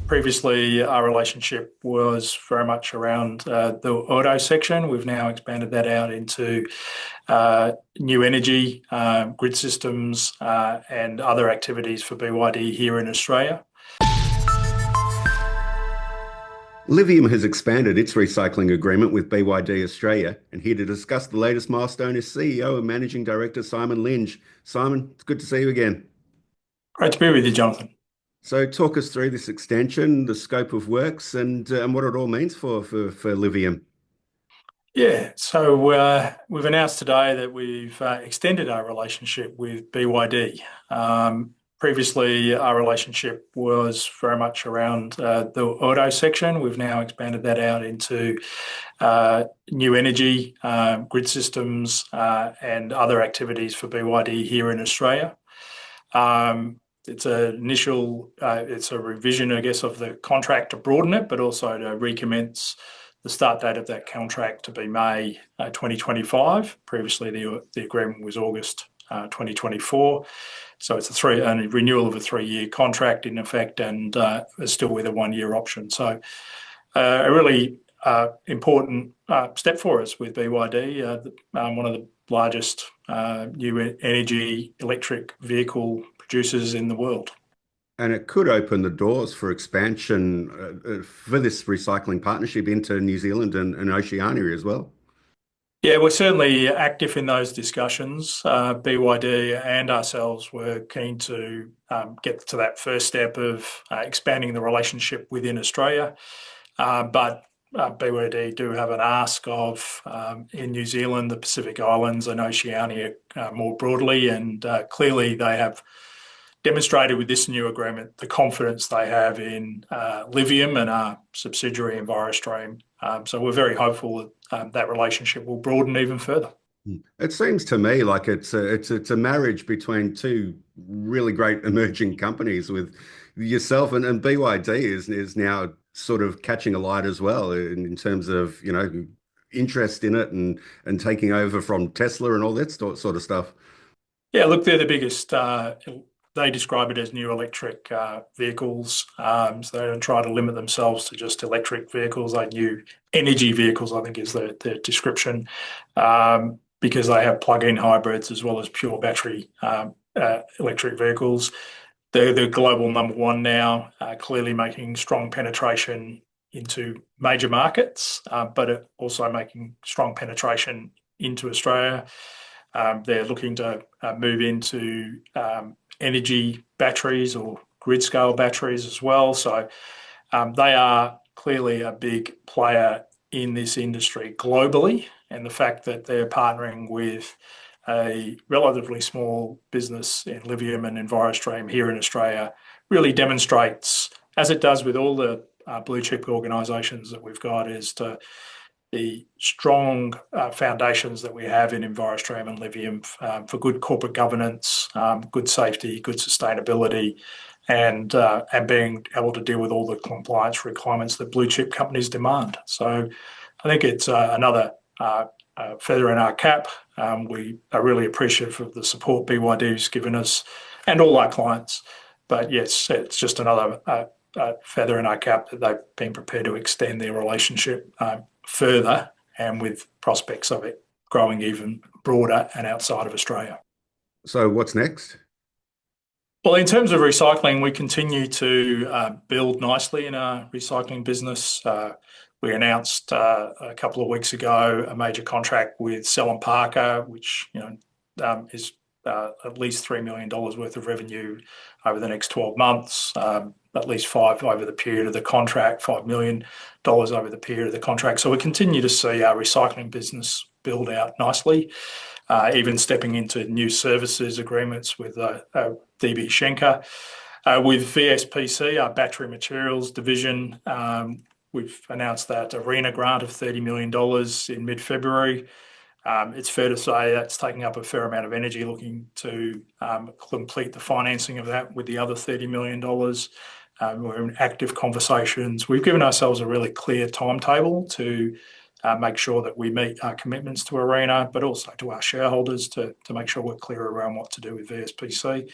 Previously, our relationship was very much around the auto section. We've now expanded that out into new energy, grid systems, and other activities for BYD here in Australia. Livium has expanded its recycling agreement with BYD Australia, and here to discuss the latest milestone is CEO and Managing Director Simon Linge. Simon, it's good to see you again. Great to be with you, Jonathan. So, talk us through this extension, the scope of works, and what it all means for Livium. Yeah, so we've announced today that we've extended our relationship with BYD. Previously, our relationship was very much around the auto section. We've now expanded that out into new energy, grid systems, and other activities for BYD here in Australia. It's a revision, I guess, of the contract to broaden it, but also to recommence the start date of that contract to be May 2025. Previously, the agreement was August 2024. So it's a renewal of a 3-year contract in effect, and still with a 1-year option. So a really important step for us with BYD, one of the largest new energy electric vehicle producers in the world. And it could open the doors for expansion for this recycling partnership into New Zealand and Oceania as well. Yeah, we're certainly active in those discussions. BYD and ourselves were keen to get to that first step of expanding the relationship within Australia. But BYD do have an ask of in New Zealand, the Pacific Islands, and Oceania more broadly. And clearly, they have demonstrated with this new agreement the confidence they have in Livium and our subsidiary EnviroStream. So we're very hopeful that that relationship will broaden even further. It seems to me like it's a marriage between two really great emerging companies, with yourself and BYD is now sort of catching a light as well in terms of interest in it and taking over from Tesla and all that sort of stuff. Yeah, look, they're the biggest. They describe it as new electric vehicles. So they don't try to limit themselves to just electric vehicles. Like new energy vehicles, I think is the description, because they have plug-in hybrids as well as pure battery electric vehicles. They're the global number one now, clearly making strong penetration into major markets, but also making strong penetration into Australia. They're looking to move into energy batteries or grid scale batteries as well. So they are clearly a big player in this industry globally. And the fact that they're partnering with a relatively small business in Livium and EnviroStream here in Australia really demonstrates, as it does with all the blue chip organisations that we've got, is to the strong foundations that we have in EnviroStream and Livium for good corporate governance, good safety, good sustainability, and being able to deal with all the compliance requirements that blue chip companies demand. So I think it's another feather in our cap. We are really appreciative of the support BYD's given us and all our clients. But yes, it's just another feather in our cap that they've been prepared to extend their relationship further, and with prospects of it growing even broader and outside of Australia. So what's next? Well, in terms of recycling, we continue to build nicely in our recycling business. We announced a couple of weeks ago a major contract with Sell & Parker, which is at least $3 million worth of revenue over the next 12 months, at least $5 million over the period of the contract, $5 million over the period of the contract. So we continue to see our recycling business build out nicely, even stepping into new services agreements with DB Schenker. With VSPC, our battery materials division, we've announced that ARENA grant of $30 million in mid-February. It's fair to say that's taking up a fair amount of energy, looking to complete the financing of that with the other $30 million. We're in active conversations. We've given ourselves a really clear timetable to make sure that we meet our commitments to ARENA, but also to our shareholders to make sure we're clear around what to do with VSPC.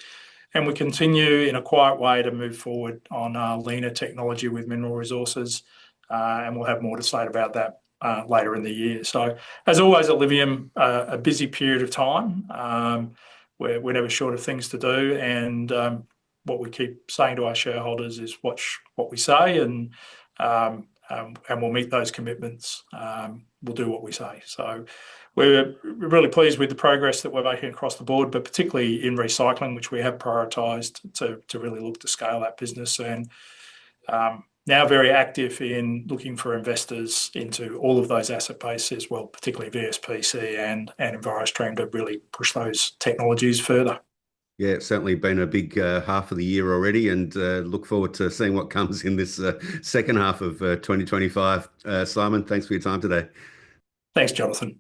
and we continue in a quiet way to move forward on leaner technology with Mineral Resources, and we'll have more to say about that later in the year. So, as always at Livium, a busy period of time. We're never short of things to do, and what we keep saying to our shareholders is watch what we say, and we'll meet those commitments. We'll do what we say. So we're really pleased with the progress that we're making across the board, but particularly in recycling, which we have prioritised to really look to scale that business, and now very active in looking for investors into all of those asset bases, well, particularly VSPC and EnviroStream, to really push those technologies further. Yeah, it's certainly been a big half of the year already, and look forward to seeing what comes in this second half of 2025. Simon, thanks for your time today. Thanks, Jonathan.